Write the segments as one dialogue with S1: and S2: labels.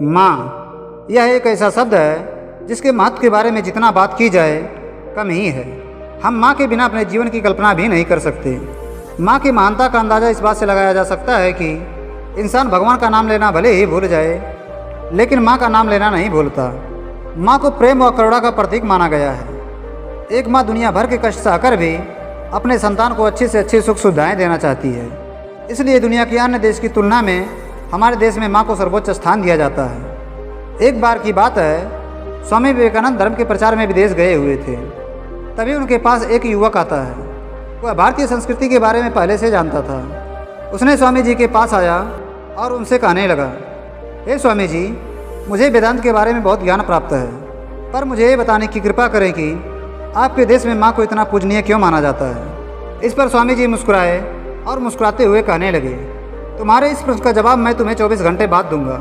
S1: माँ, यह एक ऐसा शब्द है जिसके महत्व के बारे में जितना बात की जाए कम ही है। हम माँ के बिना अपने जीवन की कल्पना भी नहीं कर सकते। माँ की महानता का अंदाज़ा इस बात से लगाया जा सकता है कि इंसान भगवान का नाम लेना भले ही भूल जाए, लेकिन माँ का नाम लेना नहीं भूलता। माँ को प्रेम और करुणा का प्रतीक माना गया है। एक माँ दुनिया भर के कष्ट सहकर भी अपने संतान को अच्छी से अच्छी सुख सुविधाएँ देना चाहती है। इसलिए दुनिया के अन्य देश की तुलना में हमारे देश में माँ को सर्वोच्च स्थान दिया जाता है। एक बार की बात है, स्वामी विवेकानंद धर्म के प्रचार में विदेश गए हुए थे। तभी उनके पास एक युवक आता है। वह भारतीय संस्कृति के बारे में पहले से जानता था। उसने स्वामी जी के पास आया और उनसे कहने लगा, हे स्वामी जी, मुझे वेदांत के बारे में बहुत ज्ञान प्राप्त है, पर मुझे ये बताने की कृपा करें कि आपके देश में माँ को इतना पूजनीय क्यों माना जाता है। इस पर स्वामी जी मुस्कुराए और मुस्कुराते हुए कहने लगे, तुम्हारे इस प्रश्न का जवाब मैं तुम्हें 24 घंटे बाद दूंगा,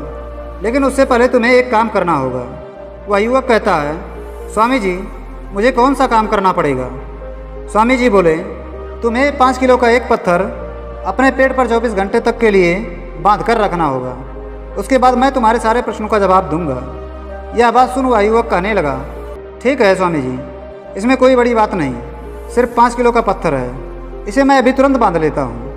S1: लेकिन उससे पहले तुम्हें एक काम करना होगा। वह युवक कहता है, स्वामी जी, मुझे कौन सा काम करना पड़ेगा। स्वामी जी बोले, तुम्हें 5 किलो का एक पत्थर अपने पेट पर 24 घंटे तक के लिए बांध कर रखना होगा। उसके बाद मैं तुम्हारे सारे प्रश्नों का जवाब दूंगा। यह बात सुन वह युवक कहने लगा, ठीक है स्वामी जी, इसमें कोई बड़ी बात नहीं, सिर्फ 5 किलो का पत्थर है, इसे मैं अभी तुरंत बांध लेता हूँ।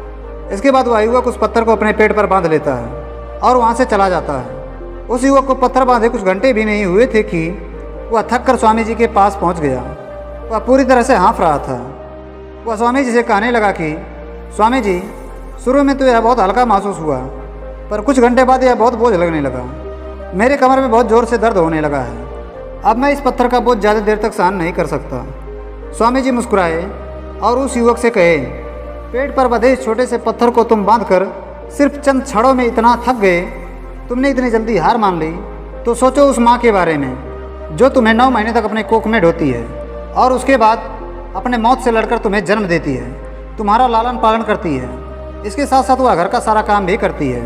S1: इसके बाद वह युवक उस पत्थर को अपने पेट पर बांध लेता है और वहाँ से चला जाता है। उस युवक को पत्थर बांधे कुछ घंटे भी नहीं हुए थे कि वह थक कर स्वामी जी के पास पहुँच गया। वह पूरी तरह से हाँफ रहा था। वह स्वामी जी से कहने लगा कि स्वामी जी, शुरू में तो यह बहुत हल्का महसूस हुआ, पर कुछ घंटे बाद यह बहुत बोझ लगने लगा। मेरे कमर में बहुत ज़ोर से दर्द होने लगा है। अब मैं इस पत्थर का बोझ ज़्यादा देर तक सहन नहीं कर सकता। स्वामी जी मुस्कुराए और उस युवक से कहे, पेट पर बंधे इस छोटे से पत्थर को तुम बांधकर सिर्फ चंद क्षणों में इतना थक गए, तुमने इतनी जल्दी हार मान ली, तो सोचो उस माँ के बारे में जो तुम्हें 9 महीने तक अपने कोख में ढोती है और उसके बाद अपने मौत से लड़कर तुम्हें जन्म देती है, तुम्हारा लालन पालन करती है। इसके साथ साथ वह घर का सारा काम भी करती है।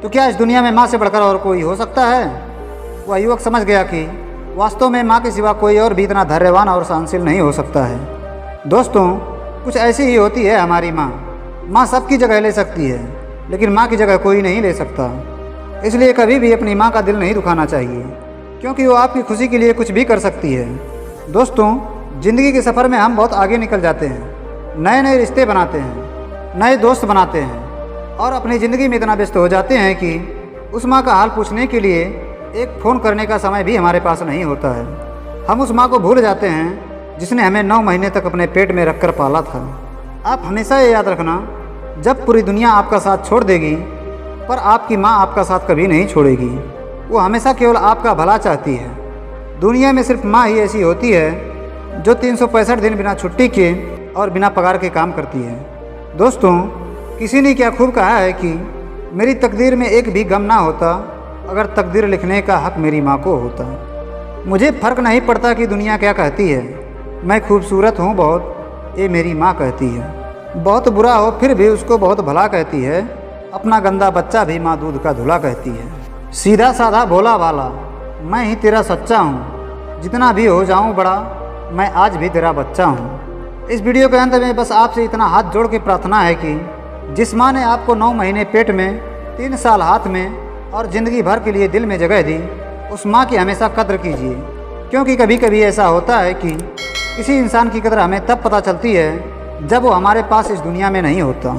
S1: तो क्या इस दुनिया में माँ से बढ़कर और कोई हो सकता है। वह युवक समझ गया कि वास्तव में माँ के सिवा कोई और भी इतना धैर्यवान और सहनशील नहीं हो सकता है। दोस्तों, कुछ ऐसी ही होती है हमारी माँ। माँ सबकी जगह ले सकती है, लेकिन माँ की जगह कोई नहीं ले सकता। इसलिए कभी भी अपनी माँ का दिल नहीं दुखाना चाहिए, क्योंकि वो आपकी खुशी के लिए कुछ भी कर सकती है। दोस्तों, ज़िंदगी के सफ़र में हम बहुत आगे निकल जाते हैं, नए नए रिश्ते बनाते हैं, नए दोस्त बनाते हैं और अपनी ज़िंदगी में इतना व्यस्त हो जाते हैं कि उस माँ का हाल पूछने के लिए एक फ़ोन करने का समय भी हमारे पास नहीं होता है। हम उस माँ को भूल जाते हैं जिसने हमें 9 महीने तक अपने पेट में रखकर पाला था। आप हमेशा ये याद रखना, जब पूरी दुनिया आपका साथ छोड़ देगी, पर आपकी माँ आपका साथ कभी नहीं छोड़ेगी। वो हमेशा केवल आपका भला चाहती है। दुनिया में सिर्फ माँ ही ऐसी होती है जो 365 दिन बिना छुट्टी के और बिना पगार के काम करती है। दोस्तों, किसी ने क्या खूब कहा है कि मेरी तकदीर में एक भी गम ना होता अगर तकदीर लिखने का हक मेरी माँ को होता। मुझे फ़र्क नहीं पड़ता कि दुनिया क्या कहती है, मैं खूबसूरत हूँ बहुत, ये मेरी माँ कहती है। बहुत बुरा हो फिर भी उसको बहुत भला कहती है, अपना गंदा बच्चा भी माँ दूध का धुला कहती है। सीधा साधा भोला वाला, मैं ही तेरा सच्चा हूँ, जितना भी हो जाऊँ बड़ा, मैं आज भी तेरा बच्चा हूँ। इस वीडियो के अंत में बस आपसे इतना हाथ जोड़ के प्रार्थना है कि जिस माँ ने आपको 9 महीने पेट में, 3 साल हाथ में और ज़िंदगी भर के लिए दिल में जगह दी, उस माँ की हमेशा कद्र कीजिए। क्योंकि कभी कभी ऐसा होता है कि किसी इंसान की कदर हमें तब पता चलती है जब वो हमारे पास इस दुनिया में नहीं होता।